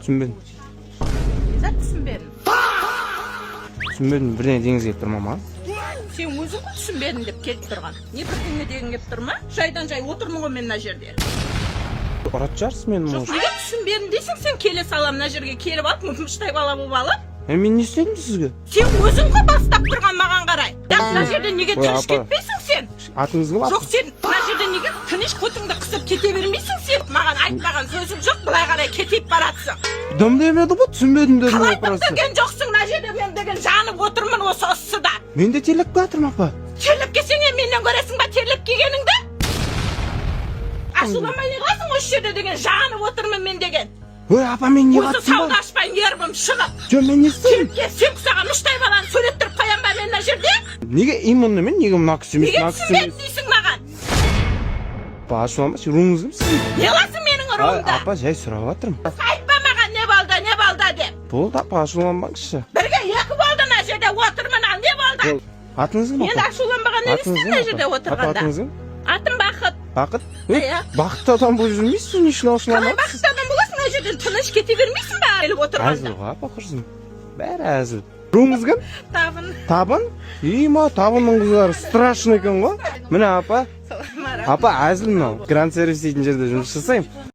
Түсінбедім. Түсінбедім. Түсінбедім, бірдеңе деңіз келіп тұр ма? Сен өзің ғой түсінбедің деп келіп тұрған. Не бірдеңе деген келіп тұр ма? Жайдан жай отырмын ғой мен мына жерде. Ұрат жарсыз мен Жоқ, неге түсінбедің дейсің, сен келе салам мына жерге келіп алып, мұмыштай бала болып алып. Мен не істедім сізге? Сен өзің ғой бастап тұрған маған қарай. Мына жерде неге тыныш кетпейсің сен? Атыңыз кім? Жоқ, сен мына жерде неге тыныш құтыңды қысып кете бермейсің сен? Маған айтпаған сөзім жоқ, былай қарай кетіп баратсың. Дым демеді ғой, түсінбедім дедім. Қалай деген жоқсың, мына жерде мен деген жанып отырмын осы ысыда. Мен де терлеп жатырмын апа. Терлеп келсең менен көресің ба терлеп келгеніңді? Ашуламай не қыласың осы жерде деген жанып отырмын мен деген. Ой, апа мен не Осы қатысым сауда ба? ашпай ербім шығып. Жоқ, мен не істеймін? Сен құсаған мұштай баланы суреттіріп қоям ба мен мына жерде? Неге именно мен, неге мына кісі емес, Неге мына кісі түсінбедім емес? дейсің маған? Апа, ашуланбашы, руыңыз кім сіздің? Не қыласың менің руымда? Апа, жай сұрап жатырмын. Айтпа маған не болды деп. Болды, апа, ашуланбаңызшы. Бірге екі болды мына жерде отырмын, ал не болды? Атыңыз кім, Мен апа? ашуланбаған не істеймін мына жерде Апа, отырғанда? атыңыз кім? Атым Бақыт. Бақыт? Иә. Бақытты адам болып жүрмейсіз, не үшін Қалай ашуланасыз? бақытты адам боласың мына жерден тыныш кете бермейсің ба келіп отырғанда? Әзіл ғой, апа, құрсын. Бәрі әзіл. Руыңыз кім? Табын. Табын? Ма, табынның қыздары страшный екен ғой. Міне апа, апа әзіл мынау. Гранд сервис дейтін жерде жұмыс жасаймын.